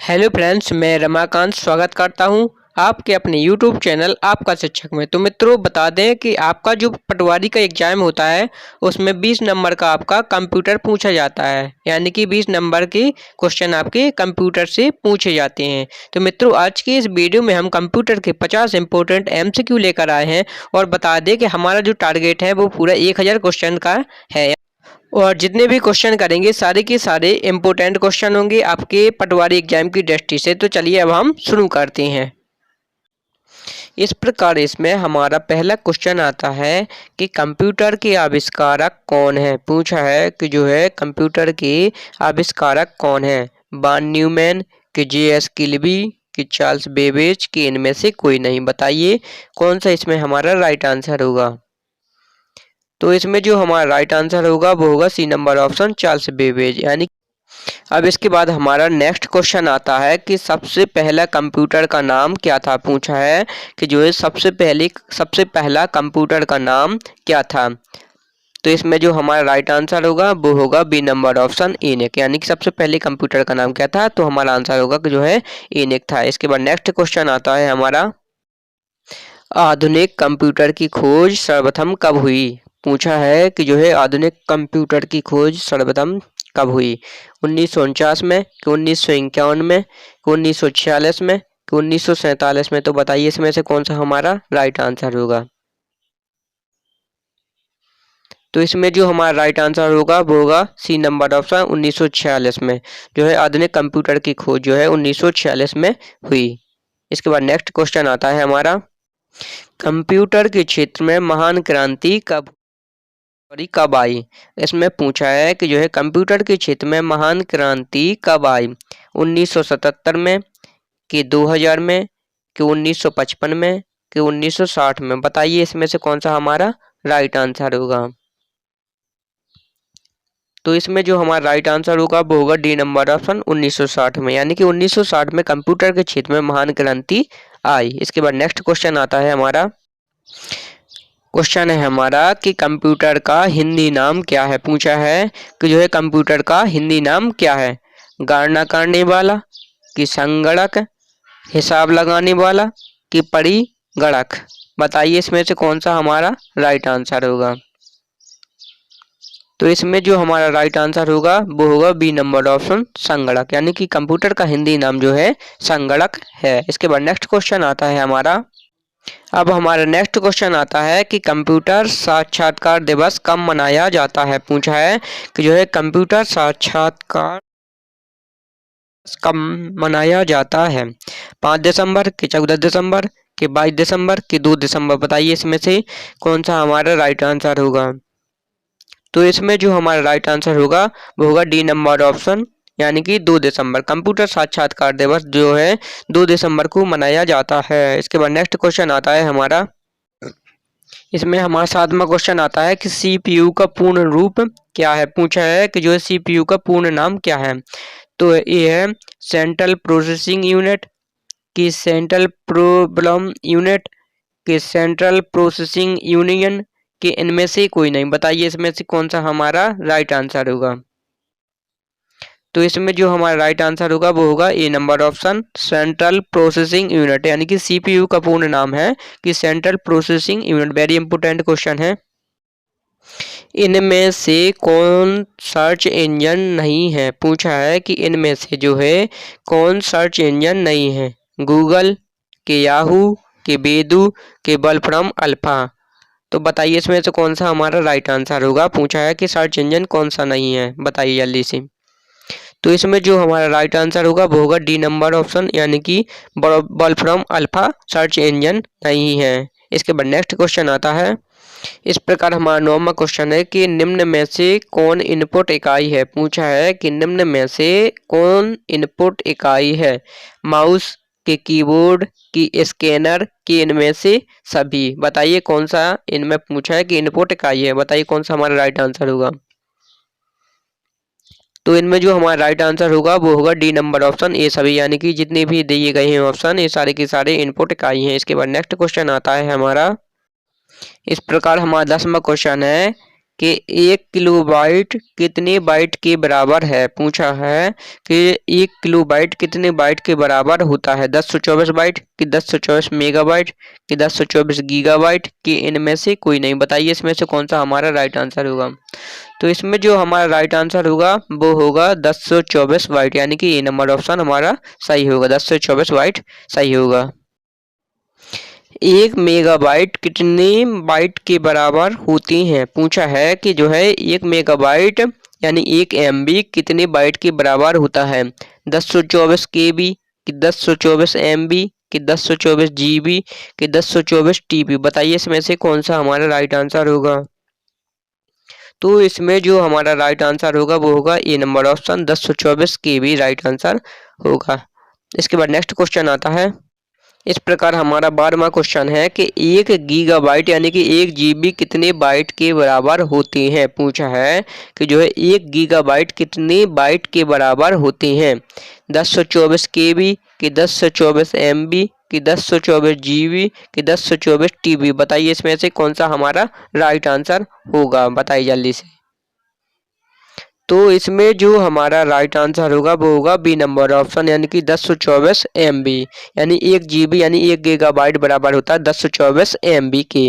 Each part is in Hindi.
हेलो फ्रेंड्स, मैं रमाकांत स्वागत करता हूं आपके अपने यूट्यूब चैनल आपका शिक्षक में। तो मित्रों, बता दें कि आपका जो पटवारी का एग्जाम होता है उसमें 20 नंबर का आपका कंप्यूटर पूछा जाता है, यानी कि 20 नंबर के क्वेश्चन आपके कंप्यूटर से पूछे जाते हैं। तो मित्रों, आज की इस वीडियो में हम कंप्यूटर के 50 इंपॉर्टेंट MCQ लेकर आए हैं और बता दें कि हमारा जो टारगेट है वो पूरा 1000 क्वेश्चन का है और जितने भी क्वेश्चन करेंगे सारे के सारे इम्पोर्टेंट क्वेश्चन होंगे आपके पटवारी एग्जाम की दृष्टि से। तो चलिए अब हम शुरू करते हैं। इस प्रकार इसमें हमारा पहला क्वेश्चन आता है कि कंप्यूटर के आविष्कारक कौन है। पूछा है कि जो है कंप्यूटर के आविष्कारक कौन है। वॉन न्यूमैन, कि J.S. किल्बी, कि चार्ल्स बेबेज, कि इनमें से कोई नहीं। बताइए कौन सा इसमें हमारा राइट आंसर होगा। तो इसमें जो हमारा राइट आंसर होगा वो होगा C number option, Charles Babbage. यानी अब इसके बाद हमारा नेक्स्ट क्वेश्चन आता है कि सबसे पहला कंप्यूटर का नाम क्या था। पूछा है कि जो है सबसे पहला कंप्यूटर का नाम क्या था। तो इसमें जो हमारा राइट आंसर होगा वो होगा बी नंबर ऑप्शन, ENIAC। यानी कि सबसे पहले कंप्यूटर का नाम क्या था, तो हमारा आंसर होगा कि जो है ENIAC था। इसके बाद नेक्स्ट क्वेश्चन आता है हमारा, आधुनिक कंप्यूटर की खोज सर्वप्रथम कब हुई। पूछा है कि जो है आधुनिक कंप्यूटर की खोज सर्वप्रथम कब हुई। 1949 में, कि 1951 में, कि 1946 में, कि 1947 में। तो बताइए इसमें से कौन सा हमारा राइट आंसर होगा। तो इसमें जो हमारा राइट आंसर होगा वो होगा सी नंबर ऑप्शन, 1946 में। जो है आधुनिक कंप्यूटर की खोज जो है 1946 में हुई। इसके बाद नेक्स्ट क्वेश्चन आता है हमारा, कंप्यूटर के क्षेत्र में महान क्रांति कब आई। इसमें पूछा है कि जो है कंप्यूटर के क्षेत्र में महान क्रांति कब आई। 1977 में, कि 2000 में, कि 1955 में, कि 1960 में। बताइए इसमें से कौन सा हमारा राइट आंसर होगा। तो इसमें जो हमारा राइट आंसर होगा वो होगा डी नंबर ऑप्शन, 1960 में। यानी कि 1960 में कंप्यूटर के क्षेत्र में महान क्रांति आई। इसके बाद नेक्स्ट क्वेश्चन आता है हमारा, क्वेश्चन है हमारा कि कंप्यूटर का हिंदी नाम क्या है। पूछा है कि जो है कंप्यूटर का हिंदी नाम क्या है। गणना करने वाला, कि संगणक, हिसाब लगाने वाला, कि परिगणक। बताइए इसमें से कौन सा हमारा राइट आंसर होगा। तो इसमें जो हमारा राइट आंसर होगा वो होगा बी नंबर ऑप्शन, संगणक। यानी कि कंप्यूटर का हिंदी नाम जो है संगणक है। इसके बाद नेक्स्ट क्वेश्चन आता है हमारा, अब हमारा नेक्स्ट क्वेश्चन आता है कि कंप्यूटर साक्षात्कार दिवस कब मनाया जाता है। पूछा है कि जो है कंप्यूटर साक्षात्कार कब मनाया जाता है। 5 दिसंबर, कि 14 दिसंबर, कि 22 दिसंबर, कि 2 दिसंबर। बताइए इसमें से कौन सा हमारा राइट आंसर होगा। तो इसमें जो हमारा राइट आंसर होगा वो होगा डी नंबर ऑप्शन, यानी कि 2 दिसंबर। कंप्यूटर साक्षात्कार दिवस जो है 2 दिसंबर को मनाया जाता है। इसके बाद नेक्स्ट क्वेश्चन आता है हमारा, इसमें हमारा 7वां क्वेश्चन आता है कि CPU का पूर्ण रूप क्या है। पूछा है कि जो है CPU का पूर्ण नाम क्या है। तो ये है सेंट्रल प्रोसेसिंग यूनिट, कि सेंट्रल प्रॉब्लम यूनिट, कि सेंट्रल प्रोसेसिंग यूनियन, कि इनमें से कोई नहीं। बताइए इसमें से कौन सा हमारा राइट आंसर होगा। तो इसमें जो हमारा राइट आंसर होगा वो होगा A number option, central processing unit. यानी कि CPU का पूर्ण नाम है कि central processing unit. Very important question है। इनमें से कौन सर्च इंजन नहीं है। पूछा है कि इनमें से जो है कौन सर्च इंजन नहीं है। गूगल, के याहू, के बेदू, के वोल्फ्राम अल्फा। तो बताइए इसमें से कौन सा हमारा राइट आंसर होगा। पूछा है कि सर्च इंजन कौन सा नहीं है, बताइए जल्दी से। तो इसमें जो हमारा राइट आंसर होगा वो होगा डी नंबर ऑप्शन, यानी कि वोल्फ्राम अल्फा सर्च इंजन नहीं है। इसके बाद नेक्स्ट क्वेश्चन आता है, इस प्रकार हमारा 9वां क्वेश्चन है कि निम्न में से कौन इनपुट इकाई है। पूछा है कि निम्न में से कौन इनपुट इकाई है। माउस, के कीबोर्ड, की स्कैनर, की इनमें से सभी। बताइए कौन सा इनमें पूछा है कि इनपुट इकाई है। बताइए कौन सा हमारा राइट आंसर होगा। तो इनमें जो हमारा राइट आंसर होगा वो होगा डी नंबर ऑप्शन, ए सभी। यानी कि जितने भी दिए गए हैं ऑप्शन ये सारे के सारे इनपुट इकाई हैं। इसके बाद नेक्स्ट क्वेश्चन आता है हमारा, इस प्रकार हमारा 10वां क्वेश्चन है कि 1 किलोबाइट कितने बाइट के बराबर है। पूछा है कि 1 किलोबाइट कितने बाइट के बराबर होता है। 1024 बाइट कि 1024 मेगाबाइट कि 1024 गीगाबाइट कि इनमें से कोई नहीं। बताइए इसमें से कौन सा हमारा राइट आंसर होगा। तो इसमें जो हमारा राइट आंसर होगा वो होगा 1024 बाइट, यानी कि ये नंबर ऑप्शन हमारा सही होगा। 1024 बाइट सही होगा। 1 मेगाबाइट कितने बाइट के बराबर होती हैं। पूछा है कि जो है 1 मेगाबाइट यानी 1 MB कितने बाइट के बराबर होता है। 1024 KB कि 1024 MB कि 1024 GB कि 1024 TB। बताइए इसमें से कौन सा हमारा राइट आंसर होगा। तो इसमें जो हमारा राइट आंसर होगा वो होगा A number option 1024 KB right answer होगा। इसके बाद नेक्स्ट क्वेश्चन आता है। इस प्रकार हमारा 12वां क्वेश्चन है कि 1 गीगाबाइट यानी कि 1 GB कितने बाइट के बराबर होते हैं। पूछा है कि जो है 1 गीगाबाइट कितने बाइट के बराबर होते हैं। 1024 KB कि 1024 MB कि 1024 GB कि 1024 TB। बताइए इसमें से कौन सा हमारा राइट आंसर होगा। बताइए जल्दी से। तो इसमें जो हमारा राइट आंसर होगा वो होगा बी नंबर ऑप्शन, यानी कि 1024 MB यानी 1 GB यानी 1 गीगाबाइट बराबर होता है 1024 MB के।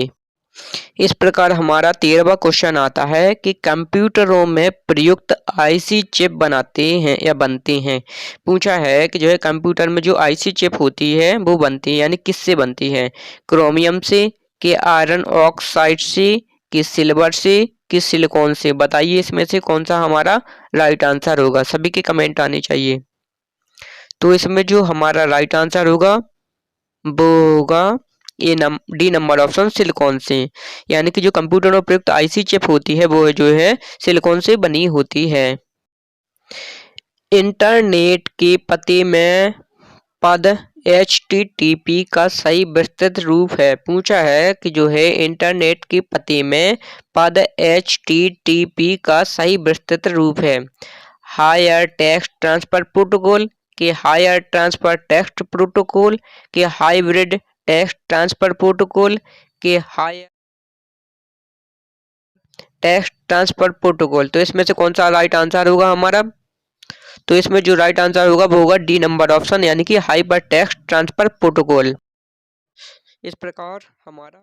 इस प्रकार हमारा 13वां क्वेश्चन आता है कि कंप्यूटरों में प्रयुक्त आईसी चिप बनाते हैं या बनते हैं। पूछा है कि जो है कंप्यूटर में जो आईसी चिप होती है वो बनती है, यानी किससे बनती है। क्रोमियम से कि आयरन ऑक्साइड से कि सिल्वर से कि सिलिकॉन से। बताइए इसमें से कौन सा हमारा राइट आंसर होगा। सभी के कमेंट आने चाहिए। तो इसमें जो हमारा राइट आंसर होगा वो होगा डी नंबर ऑप्शन सिलिकॉन से, यानी कि जो कंप्यूटर में प्रयुक्त आईसी चिप होती है वो जो है सिलिकॉन से बनी होती है। इंटरनेट के पते में पद HTTP का सही विस्तृत रूप है। पूछा है कि जो है इंटरनेट के पते में पद HTTP का सही विस्तृत रूप है। हायर टेक्स्ट ट्रांसफर प्रोटोकॉल के हायर ट्रांसफर टेक्स्ट प्रोटोकॉल के हाइब्रिड टेक्स्ट ट्रांसफर प्रोटोकॉल के हायर टेक्स्ट ट्रांसफर प्रोटोकॉल। तो इसमें से कौन सा राइट आंसर होगा हमारा। तो इसमें जो राइट आंसर होगा वो होगा डी नंबर ऑप्शन, यानी कि हाइपर टेक्स्ट ट्रांसफर प्रोटोकॉल। इस प्रकार हमारा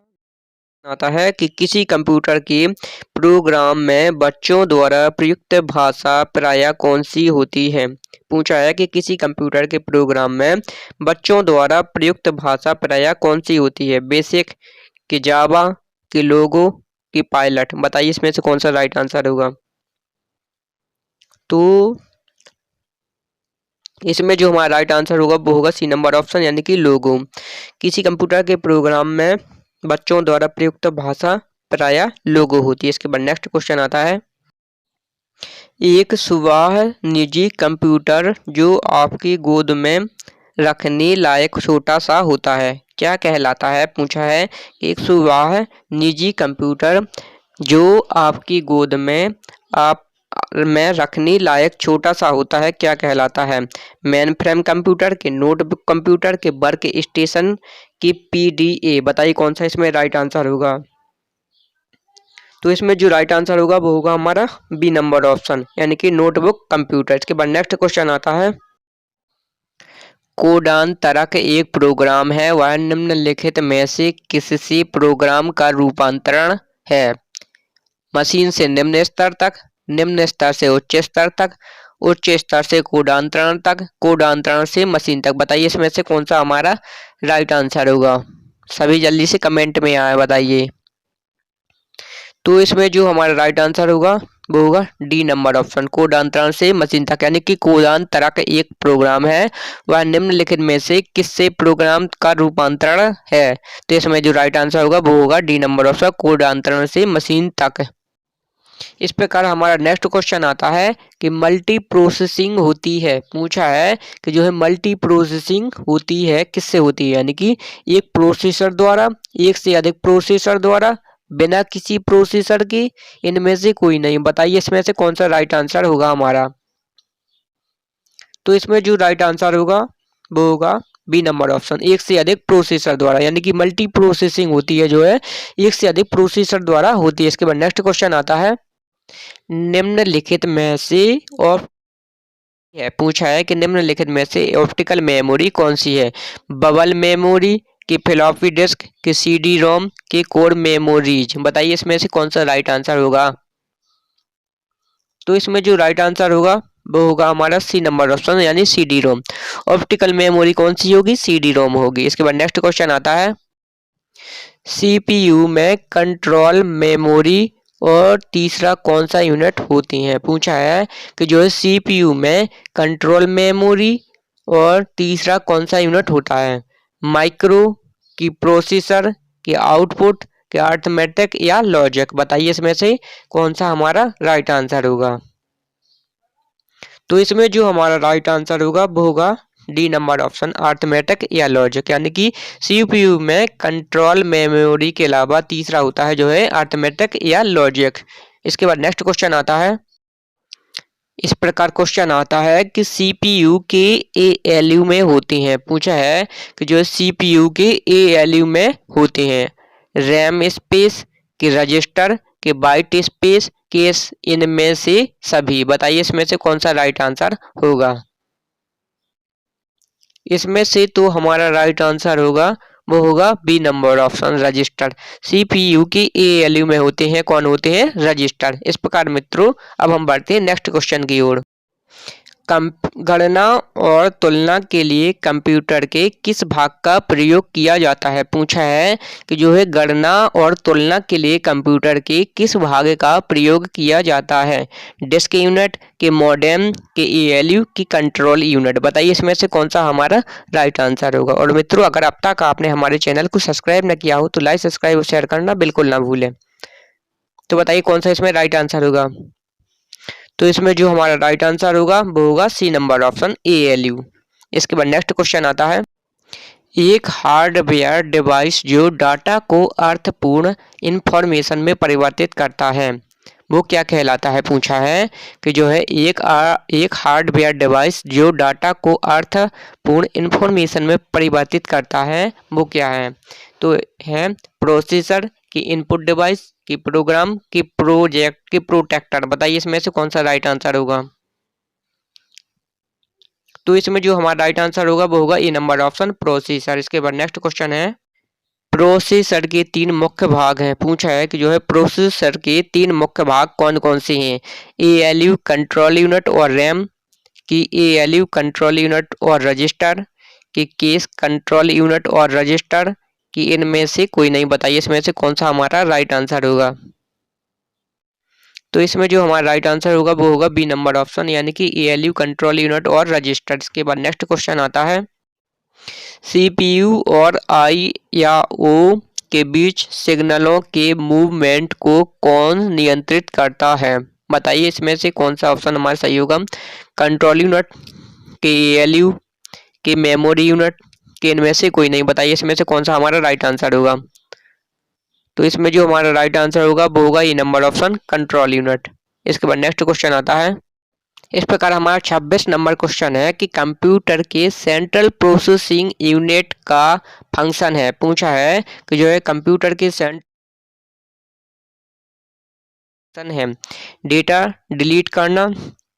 आता है कि किसी कंप्यूटर के प्रोग्राम में बच्चों द्वारा प्रयुक्त भाषा प्रायः कौन सी होती है। पूछा है कि किसी कंप्यूटर के प्रोग्राम में बच्चों द्वारा प्रयुक्त भाषा प्रायः कौन सी होती है। बेसिक कि जावा कि लोगो कि पायलट। बताइए इसमें से कौन सा राइट आंसर होगा। तो इसमें जो हमारा राइट आंसर होगा वो होगा सी नंबर ऑप्शन, यानी कि लोगो। किसी कंप्यूटर के प्रोग्राम में बच्चों द्वारा प्रयुक्त भाषा प्रायः लोगो होती है। इसके बाद नेक्स्ट क्वेश्चन आता है। एक सुबह निजी कंप्यूटर जो आपकी गोद में रखने लायक छोटा सा होता है क्या कहलाता है। पूछा है एक सुबह निजी कंप्यूटर जो आपकी गोद में रखने लायक छोटा सा होता है क्या कहलाता है। मेन फ्रेम कंप्यूटर के, नोटबुक कंप्यूटर के, वर्क स्टेशन की, PDA। बताइए कौन सा इसमें राइट आंसर होगा। तो इसमें जो राइट आंसर होगा वो होगा हमारा बी नंबर ऑप्शन, यानी कि नोटबुक कंप्यूटर। इसके बाद नेक्स्ट क्वेश्चन आता है। कोडान तरह के एक प्रोग्राम है, वह निम्नलिखित में से किससे प्रोग्राम का रूपांतरण है। मशीन से निम्न स्तर तक, निम्न स्तर से उच्च स्तर तक, उच्च स्तर से कोडांतरण तक, कोडांतरण से मशीन तक। बताइए इसमें से कौन सा हमारा राइट आंसर होगा। सभी जल्दी से कमेंट में आए बताइए। तो इसमें जो हमारा राइट आंसर होगा वो होगा डी नंबर ऑप्शन, कोडांतरण से मशीन तक। यानी कि कोडान तरह का एक प्रोग्राम है, वह निम्नलिखित में से किससे प्रोग्राम का रूपांतरण है। तो इसमें जो राइट आंसर होगा वो होगा डी नंबर ऑप्शन, कोडांतरण से मशीन तक। इस प्रकार हमारा नेक्स्ट क्वेश्चन आता है कि मल्टी प्रोसेसिंग होती है। पूछा है कि जो है मल्टी प्रोसेसिंग होती है किससे होती है, यानी कि एक प्रोसेसर द्वारा, एक से अधिक प्रोसेसर द्वारा, बिना किसी प्रोसेसर के, इनमें से कोई नहीं। बताइए इसमें से कौन सा राइट आंसर होगा हमारा। तो इसमें जो राइट आंसर होगा वो होगा बी नंबर ऑप्शन, एक से अधिक प्रोसेसर द्वारा, यानी कि मल्टी प्रोसेसिंग होती है जो है एक से अधिक प्रोसेसर द्वारा होती है। इसके बाद नेक्स्ट क्वेश्चन आता है, निम्नलिखित में से और है पूछा है कि निम्नलिखित में से ऑप्टिकल मेमोरी कौन सी है? बबल मेमोरी की, फ्लॉपी डिस्क की, सीडी रोम की, कोर मेमोरीज। बताइए इसमें से कौन सा राइट आंसर होगा? तो इसमें जो राइट आंसर होगा वो होगा हमारा सी नंबर ऑप्शन, यानी सीडी रोम। ऑप्टिकल मेमोरी कौन सी होगी? सीडी रोम होगी। इसके बाद नेक्स्ट क्वेश्चन आता है, सीपीयू में कंट्रोल मेमोरी और तीसरा कौन सा यूनिट होती हैं? पूछा है कि जो है सीपीयू में कंट्रोल मेमोरी और तीसरा कौन सा यूनिट होता है? माइक्रो की, प्रोसेसर की, आउटपुट की, अर्थमेटिक या लॉजिक। बताइए इसमें से कौन सा हमारा राइट आंसर होगा? तो इसमें जो हमारा राइट आंसर होगा वो होगा डी नंबर ऑप्शन, अर्थमेटिक या लॉजिक, यानी कि सीपीयू में कंट्रोल मेमोरी के अलावा तीसरा होता है जो है अर्थमेटिक या लॉजिक। इसके बाद नेक्स्ट क्वेश्चन आता है, इस प्रकार क्वेश्चन आता है कि सीपीयू के एएलयू में होती हैं। पूछा है कि जो सीपीयू के एएलयू में होते हैं, रैम स्पेस के, रजिस्टर के, बाइट स्पेस के, इनमें से सभी। बताइए इसमें से कौन सा राइट आंसर होगा? इसमें से तो हमारा राइट आंसर होगा वो होगा B number option, register. CPU की एएलयू में होते हैं कौन होते हैं? रजिस्टर। इस प्रकार मित्रों अब हम बढ़ते हैं नेक्स्ट क्वेश्चन की ओर। गणना और तुलना के लिए कंप्यूटर के किस भाग का प्रयोग किया जाता है? पूछा है कि जो है गणना और तुलना के लिए कंप्यूटर के किस भाग का प्रयोग किया जाता है? डिस्क यूनिट के, मॉडेम के, एएलयू की, कंट्रोल यूनिट। बताइए इसमें से कौन सा हमारा राइट आंसर होगा? और मित्रों अगर अब तक आपने हमारे चैनल को सब्सक्राइब न किया हो तो लाइक, सब्सक्राइब और शेयर करना बिल्कुल ना भूलें। तो बताइए कौन सा इसमें राइट आंसर होगा? तो इसमें जो हमारा राइट आंसर होगा वो होगा सी नंबर ऑप्शन, एएलयू। इसके बाद नेक्स्ट क्वेश्चन आता है, एक हार्डवेयर डिवाइस जो डाटा को अर्थपूर्ण इंफॉर्मेशन में परिवर्तित करता है वो क्या कहलाता है? पूछा है कि जो है एक हार्डवेयर डिवाइस जो डाटा को अर्थपूर्ण इंफॉर्मेशन में परिवर्तित करता है वो क्या है? तो है प्रोसेसर की, इनपुट डिवाइस की, प्रोग्राम की, प्रोजेक्ट की, प्रोटेक्टर। बताइए इसमें से कौन सा राइट आंसर होगा? तो इसमें जो हमारा राइट आंसर होगा वो होगा ए नंबर ऑप्शन, प्रोसेसर। इसके बाद नेक्स्ट क्वेश्चन है, प्रोसेसर के तीन मुख्य भाग हैं। पूछा है कि जो है प्रोसेसर के तीन मुख्य भाग कौन कौन से हैं? एएलयू कंट्रोल यूनिट और रैम की, एएलयू कंट्रोल यूनिट और रजिस्टर की, केस कंट्रोल यूनिट और रजिस्टर की, इनमें से कोई नहीं। बताइए इसमें से कौन सा हमारा राइट आंसर होगा? तो इसमें जो हमारा राइट आंसर होगा वो होगा बी नंबर ऑप्शन, यानी कि एएलयू कंट्रोल यूनिट और रजिस्टर। इसके बाद नेक्स्ट क्वेश्चन आता है, सीपीयू और आई या ओ के बीच सिग्नलों के मूवमेंट को कौन नियंत्रित करता है? बताइए इसमें से कौन सा ऑप्शन हमारा सही होगा? कंट्रोल यूनिट के, एएलयू के, मेमोरी यूनिट के, इनमें से कोई नहीं। बताइए इसमें से कौन सा हमारा राइट आंसर होगा? तो इसमें जो हमारा राइट आंसर होगा वो होगा ये नंबर ऑप्शन, कंट्रोल यूनिट। इसके बाद नेक्स्ट क्वेश्चन आता है, इस प्रकार हमारा 26 नंबर क्वेश्चन है कि कंप्यूटर के सेंट्रल प्रोसेसिंग यूनिट का फंक्शन है। पूछा है कि जो है कंप्यूटर के फंक्शन है डेटा डिलीट करना,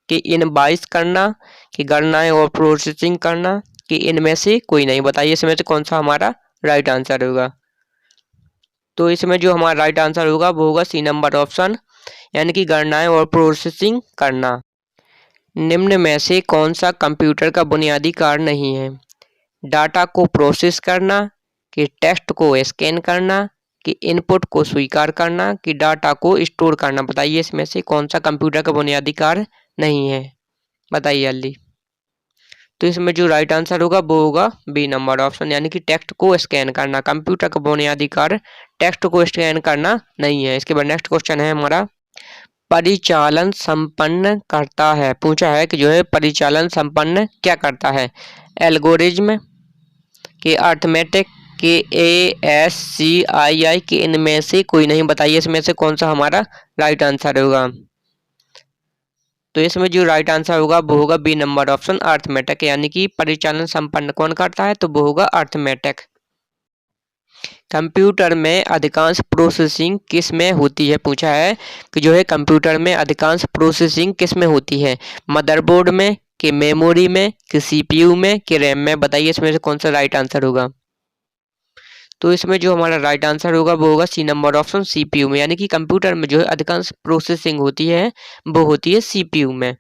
कि इनवाइस करना, कि गणनाएं और प्रोसेसिंग करना, कि इनमें से कोई नहीं। बताइए इसमें से कौन सा हमारा राइट आंसर होगा? तो इसमें जो हमारा राइट आंसर होगा वो होगा सी नंबर ऑप्शन, यानी कि गणनाएं और प्रोसेसिंग करना। निम्न में से कौन सा कंप्यूटर का बुनियादी कार्य नहीं है? डाटा को प्रोसेस करना, कि टेक्स्ट को स्कैन करना, कि इनपुट को स्वीकार करना, कि डाटा को स्टोर करना। बताइए इसमें से कौन सा कंप्यूटर का बुनियादी कार्य नहीं है? बताइए जल्दी। तो इसमें जो राइट आंसर होगा वो होगा बी नंबर ऑप्शन, यानी कि टेक्स्ट को स्कैन करना। कंप्यूटर का बुनियादी कार्य टेक्स्ट को स्कैन करना नहीं है। इसके बाद नेक्स्ट क्वेश्चन है हमारा, परिचालन संपन्न करता है। पूछा है कि जो है परिचालन संपन्न क्या करता है? एल्गोरिज्म के, अर्थमेटिक के, ASCII के, इनमें से कोई नहीं। बताइए इसमें से कौन सा हमारा राइट आंसर होगा? तो इसमें जो राइट आंसर होगा वो होगा बी नंबर ऑप्शन अर्थमेटिक, यानी कि परिचालन संपन्न कौन करता है, तो वो होगा अर्थमेटिक। कंप्यूटर में अधिकांश प्रोसेसिंग किस में होती है, पूछा है कि जो है कंप्यूटर में अधिकांश प्रोसेसिंग किस में होती है, मदरबोर्ड में, कि मेमोरी में, कि सीपीयू में, कि रैम में। बताइए इसमें से कौन सा राइट आंसर होगा। तो इसमें जो हमारा राइट आंसर होगा वो होगा सी नंबर ऑप्शन सीपीयू में, यानी कि कंप्यूटर में जो है अधिकांश प्रोसेसिंग होती है वो होती है सीपीयू में।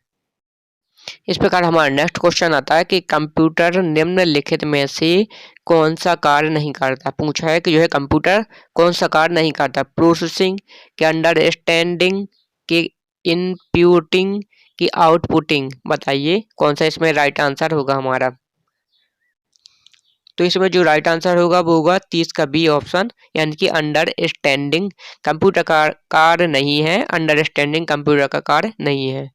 इस प्रकार हमारा नेक्स्ट क्वेश्चन आता है कि कंप्यूटर निम्नलिखित में से कौन सा कार्य नहीं करता। पूछा है कि जो है कंप्यूटर कौन सा कार्य नहीं करता, प्रोसेसिंग, के अंडरस्टैंडिंग, के इनपुटिंग, की आउटपुटिंग। बताइए कौन सा इसमें राइट आंसर होगा हमारा। तो इसमें जो राइट आंसर होगा वो होगा 30 का बी ऑप्शन, यानी कि अंडरस्टैंडिंग कंप्यूटर का कार्य नहीं है, अंडरस्टैंडिंग कंप्यूटर का कार्य नहीं है।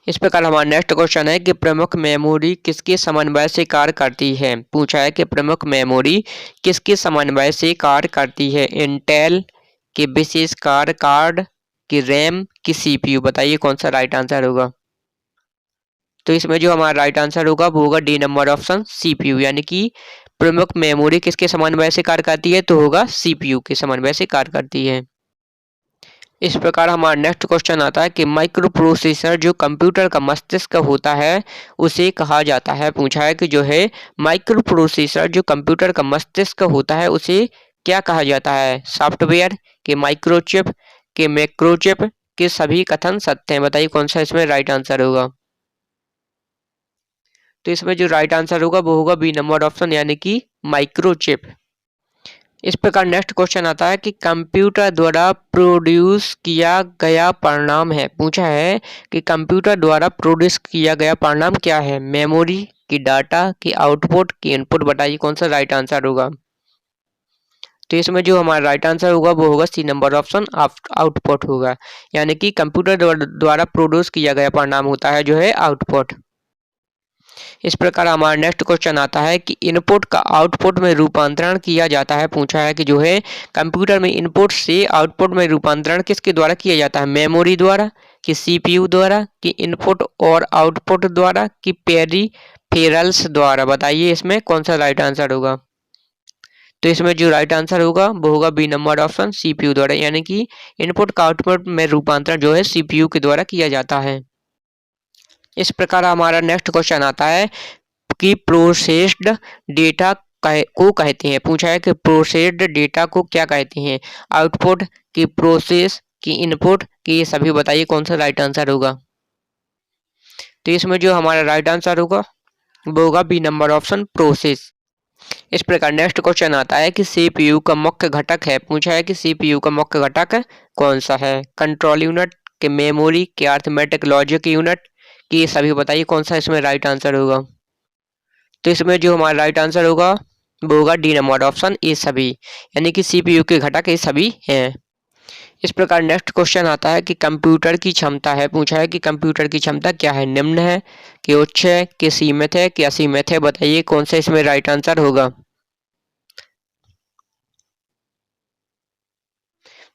इस प्रकार हमारा नेक्स्ट क्वेश्चन है कि प्रमुख मेमोरी किसके समन्वय से कार्य करती है। पूछा है कि प्रमुख मेमोरी किसके समन्वय से कार्य करती है, इंटेल, के विशेष कार्य कार्ड, की रैम, की सीपीयू। बताइए कौन सा राइट आंसर होगा। तो इसमें जो हमारा राइट आंसर होगा वो होगा डी नंबर ऑप्शन सीपीयू, यानी कि प्रमुख मेमोरी किसके समन्वय से कार्य करती है, तो होगा सीपीयू के समन्वय से कार्य करती है। इस प्रकार हमारा नेक्स्ट क्वेश्चन आता है कि माइक्रो प्रोसेसर जो कंप्यूटर का मस्तिष्क होता है उसे कहा जाता है। पूछा है कि जो है माइक्रो प्रोसेसर जो कंप्यूटर का मस्तिष्क होता है उसे क्या कहा जाता है, सॉफ्टवेयर, के माइक्रोचिप, के मैक्रोचिप, के सभी कथन सत्य हैं। बताइए कौन सा इसमें राइट आंसर होगा। तो इसमें जो राइट आंसर होगा वो होगा बी नंबर ऑप्शन, यानी कि माइक्रोचिप। इस प्रकार नेक्स्ट क्वेश्चन आता है कि कंप्यूटर द्वारा प्रोड्यूस किया गया परिणाम है। पूछा है कि कंप्यूटर द्वारा प्रोड्यूस किया गया परिणाम क्या है, मेमोरी, की डाटा, की आउटपुट, की इनपुट। बताइए कौन सा राइट आंसर होगा। तो इसमें जो हमारा राइट आंसर होगा वो होगा सी नंबर ऑप्शन आउटपुट होगा, यानी कि कंप्यूटर द्वारा प्रोड्यूस किया गया परिणाम होता है जो है आउटपुट। इस प्रकार हमारा नेक्स्ट क्वेश्चन आता है कि इनपुट का आउटपुट में रूपांतरण किया जाता है। पूछा है कि जो है कंप्यूटर में इनपुट से आउटपुट में रूपांतरण किसके द्वारा किया जाता है, मेमोरी द्वारा, कि सीपीयू द्वारा, कि इनपुट और आउटपुट द्वारा, कि पेरिफेरल्स द्वारा। बताइए इसमें कौन सा राइट आंसर होगा। तो इसमें जो राइट आंसर होगा वो होगा बी नंबर ऑप्शन सीपीयू द्वारा, यानी कि इनपुट का आउटपुट में रूपांतरण जो है सीपीयू के द्वारा किया जाता है। इस प्रकार हमारा नेक्स्ट क्वेश्चन आता है कि प्रोसेस्ड डेटा को कहते हैं। पूछा है कि प्रोसेस्ड डेटा को क्या कहते हैं, आउटपुट, की प्रोसेस, की इनपुट, की ये सभी। बताइए कौन सा राइट आंसर होगा। तो इसमें जो हमारा राइट आंसर होगा वो होगा बी नंबर ऑप्शन प्रोसेस। इस प्रकार नेक्स्ट क्वेश्चन आता है कि सीपीयू का मुख्य घटक है। पूछा है कि सीपीयू का मुख्य घटक कौन सा है, कंट्रोल यूनिट, के मेमोरी, के अरिथमेटिक लॉजिक यूनिट, की ये सभी। बताइए कौन सा इसमें राइट आंसर होगा। तो इसमें जो हमारा राइट आंसर होगा वो होगा डी नंबर ऑप्शन ए सभी, यानी कि सीपीयू के घटक ये सभी हैं। इस प्रकार नेक्स्ट क्वेश्चन आता है कि कंप्यूटर की क्षमता है। पूछा है कि कंप्यूटर की क्षमता क्या है, निम्न है, कि उच्च है, कि सीमित है, कि असीमित है। बताइए कौन सा इसमें राइट आंसर होगा।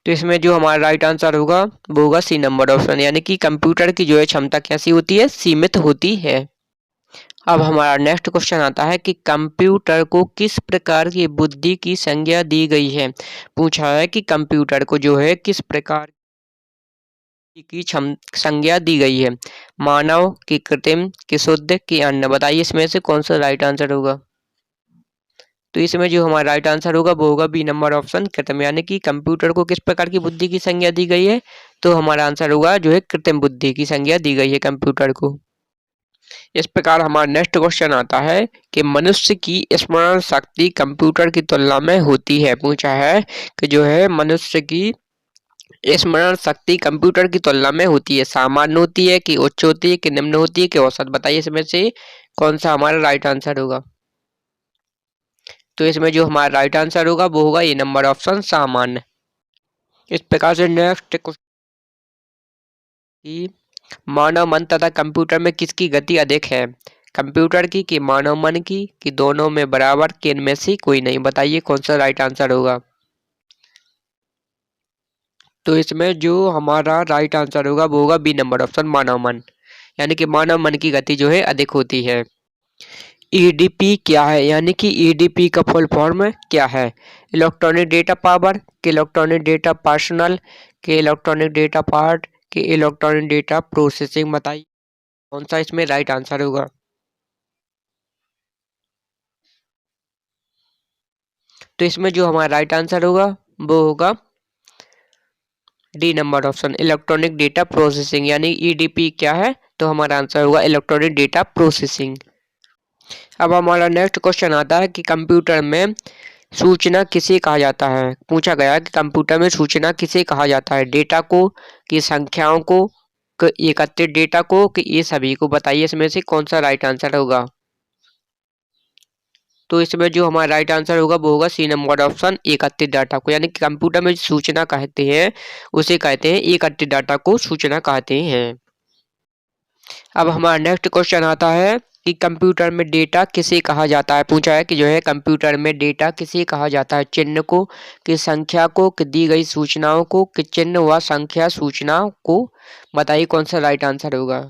तो इसमें जो हमारा राइट आंसर होगा वो होगा सी नंबर ऑप्शन, यानी कि कंप्यूटर की जो है क्षमता कैसी होती है, सीमित होती है। अब हमारा नेक्स्ट क्वेश्चन आता है कि कंप्यूटर को किस प्रकार की बुद्धि की संज्ञा दी गई है। पूछा है कि कंप्यूटर को जो है किस प्रकार की संज्ञा दी गई है, मानव, की कृत्रिम, की शुद्ध, की अन्य। बताइए इसमें से कौन सा राइट आंसर होगा। तो इसमें जो हमारा राइट आंसर होगा वो होगा बी नंबर ऑप्शन कृत्रिम, यानी कि कंप्यूटर को किस प्रकार की बुद्धि की संज्ञा दी गई है, तो हमारा आंसर होगा जो है कृत्रिम बुद्धि की संज्ञा दी गई है कंप्यूटर को। इस प्रकार हमारा नेक्स्ट क्वेश्चन आता है कि मनुष्य की स्मरण शक्ति कंप्यूटर की तुलना में होती है। पूछा है कि जो है मनुष्य की स्मरण शक्ति कंप्यूटर की तुलना में होती है, सामान्य होती है, कि उच्च होती है, कि निम्न होती है, कि औसत। बताइए इसमें से कौन सा हमारा राइट आंसर होगा। तो इसमें जो हमारा राइट आंसर होगा वो होगा ए नंबर ऑप्शन सामान्य। इस प्रकार से नेक्स्ट कि मानव मन तथा कंप्यूटर में किसकी गति अधिक है, कंप्यूटर की, कि मानव मन की, कि दोनों में बराबर, कि इनमें से कोई नहीं। बताइए कौन सा राइट आंसर होगा। तो इसमें जो हमारा राइट आंसर होगा वो होगा बी नंबर ऑप्शन, मानव मन। यानी कि मानव मन की गति जो है अधिक होती है। ईडीपी क्या है, यानी कि ईडीपी का फुल फॉर्म क्या है? इलेक्ट्रॉनिक डेटा पावर, के इलेक्ट्रॉनिक डेटा पर्सनल, के इलेक्ट्रॉनिक डेटा पार्ट, के इलेक्ट्रॉनिक डेटा प्रोसेसिंग। बताइए कौन सा इसमें राइट आंसर होगा। तो इसमें जो हमारा राइट आंसर होगा वो होगा D number option, electronic data processing. यानी ईडीपी क्या है, तो हमारा आंसर होगा इलेक्ट्रॉनिक डेटा प्रोसेसिंग। अब हमारा नेक्स्ट क्वेश्चन आता है कि कंप्यूटर में सूचना किसे कहा जाता है। पूछा गया कि कंप्यूटर में सूचना किसे कहा जाता है, डेटा को, कि संख्याओं को, कि एकत्रित डेटा को, कि ये सभी को। बताइए इसमें से कौन सा राइट आंसर होगा। तो इसमें जो हमारा राइट आंसर होगा वो होगा सी नंबर ऑप्शन, एकत्रित डाटा को। यानी कि कंप्यूटर में सूचना कहते हैं उसे कहते हैं एकत्रित डाटा को सूचना कहते हैं। अब हमारा नेक्स्ट क्वेश्चन आता है कि कंप्यूटर में डेटा किसे कहा जाता है। पूछा है कि जो है कंप्यूटर में डेटा किसे कहा जाता है, चिन्ह को, कि संख्या को, कि दी गई सूचनाओं को, कि चिन्ह व संख्या सूचनाओं को। बताइए कौन सा राइट आंसर होगा।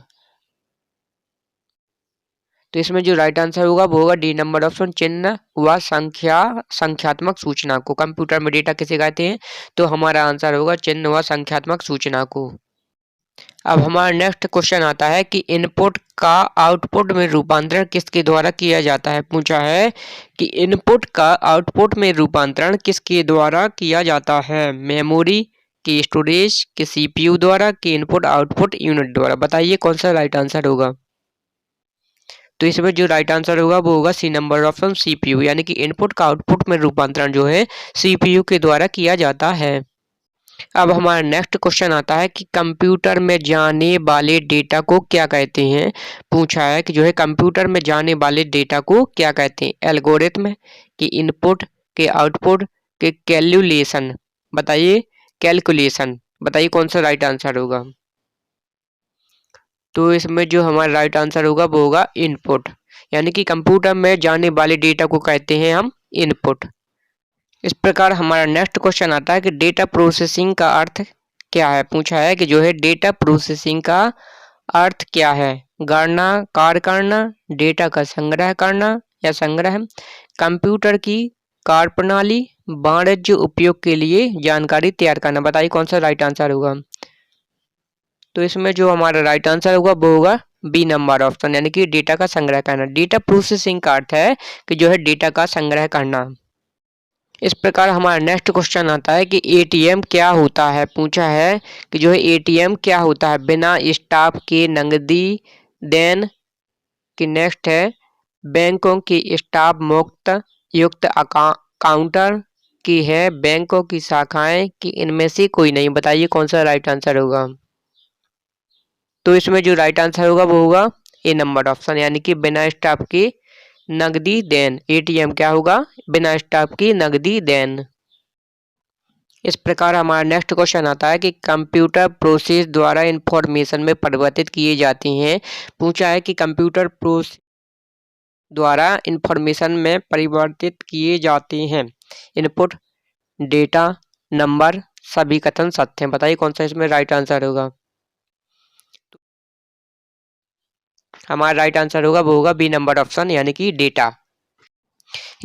तो इसमें जो राइट आंसर होगा वो होगा डी नंबर ऑप्शन, चिन्ह व संख्यात्मक सूचना को। कंप्यूटर में डेटा किसे कहते हैं, तो हमारा आंसर होगा चिन्ह व संख्यात्मक सूचना को। अब हमारा नेक्स्ट क्वेश्चन आता है कि इनपुट का आउटपुट में रूपांतरण किसके द्वारा किया जाता है। पूछा है कि इनपुट का आउटपुट में रूपांतरण किसके द्वारा किया जाता है, मेमोरी, की स्टोरेज, के सीपीयू द्वारा, के इनपुट आउटपुट यूनिट द्वारा। बताइए कौन सा राइट आंसर होगा। तो इसमें जो राइट आंसर होगा वो होगा सी नंबर ऑप्शन, सीपीयू। यानी कि इनपुट का आउटपुट में रूपांतरण जो है सीपीयू के द्वारा किया जाता है। अब हमारा नेक्स्ट क्वेश्चन आता है कि कंप्यूटर में जाने वाले डेटा को क्या कहते हैं। पूछा है कि जो है कंप्यूटर में जाने वाले डेटा को क्या कहते हैं, एल्गोरिथम, के इनपुट, के आउटपुट, के कैलकुलेशन। बताइए कैलकुलेशन। बताइए कौन सा राइट आंसर होगा। तो इसमें जो हमारा राइट आंसर होगा वो होगा इनपुट। यानी कि कंप्यूटर में जाने वाले डेटा को कहते हैं हम इनपुट। इस प्रकार हमारा नेक्स्ट क्वेश्चन आता है कि डेटा प्रोसेसिंग का अर्थ क्या है। पूछा है कि जो है डेटा प्रोसेसिंग का अर्थ क्या है, गणना, कार्य करना, डेटा का संग्रह करना या संग्रह, कंप्यूटर की कार्यप्रणाली, वाणिज्य उपयोग के लिए जानकारी तैयार करना। बताइए कौन सा राइट आंसर होगा। तो इसमें जो हमारा राइट आंसर होगा वो होगा बी नंबर ऑप्शन, यानी कि डेटा का संग्रह करना। डेटा प्रोसेसिंग का अर्थ है कि जो है डेटा का संग्रह करना। इस प्रकार हमारा नेक्स्ट क्वेश्चन आता है कि एटीएम क्या होता है। पूछा है कि जो है एटीएम क्या होता है, बिना स्टाफ के नगदी देन, की नेक्स्ट है बैंकों की स्टाफ मुक्त युक्त काउंटर, की है बैंकों की शाखाएं, कि इनमें से कोई नहीं। बताइए कौन सा राइट आंसर होगा। तो इसमें जो राइट आंसर होगा वो होगा ए नंबर ऑप्शन, यानी कि बिना स्टाफ की नगदी देन। एटीएम क्या होगा, बिना स्टाफ की नगदी देन। इस प्रकार हमारा नेक्स्ट क्वेश्चन आता है कि कंप्यूटर प्रोसेस द्वारा इंफॉर्मेशन में परिवर्तित किए जाते हैं। पूछा है कि कंप्यूटर प्रोसेस द्वारा इंफॉर्मेशन में परिवर्तित किए जाते हैं इनपुट, डेटा, नंबर, सभी कथन सत्य हैं। बताइए कौन सा इसमें राइट आंसर होगा। हमारा राइट आंसर होगा वो होगा बी नंबर ऑप्शन, यानी कि डेटा।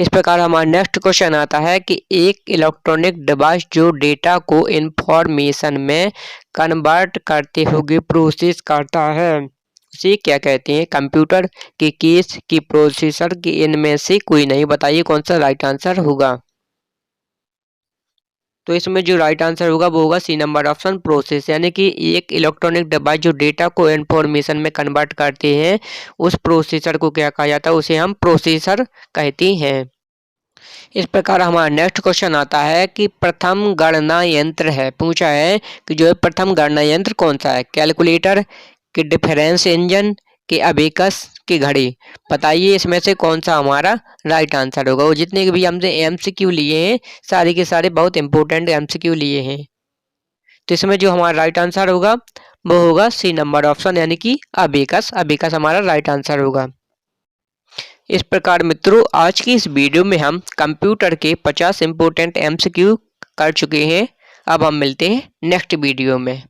इस प्रकार हमारा नेक्स्ट क्वेश्चन आता है कि एक इलेक्ट्रॉनिक डिवाइस जो डेटा को इंफॉर्मेशन में कन्वर्ट करते हुए प्रोसेस करता है उसे क्या कहते हैं, कंप्यूटर, के केस, की प्रोसेसर, की इनमें से कोई नहीं। बताइए कौन सा राइट आंसर होगा। तो इसमें जो राइट आंसर होगा वो होगा सी नंबर ऑप्शन, प्रोसेस। यानी कि एक इलेक्ट्रॉनिक डिवाइस जो डेटा को इंफॉर्मेशन में कन्वर्ट करते हैं उस प्रोसेसर को क्या कहा जाता है, उसे हम प्रोसेसर कहते हैं। इस प्रकार हमारा नेक्स्ट क्वेश्चन आता है कि प्रथम गणना यंत्र है। पूछा है कि जो है प्रथम गणना यंत्र कौन सा है, कैलकुलेटर, कि डिफरेंस इंजन, कि अबेकस, की घड़ी। बताइए इसमें से कौन सा हमारा राइट आंसर होगा। वो जितने भी हमसे एमसीक्यू लिए हैं सारे के सारे बहुत इंपॉर्टेंट एमसीक्यू लिए हैं। तो इसमें जो हमारा राइट आंसर होगा वो होगा सी नंबर ऑप्शन, यानी कि अबेकस। अबेकस हमारा राइट आंसर होगा। इस प्रकार मित्रों आज की इस वीडियो में हम कंप्यूटर के 50 इम्पोर्टेंट एमसीक्यू कर चुके हैं। अब हम मिलते हैं नेक्स्ट वीडियो में।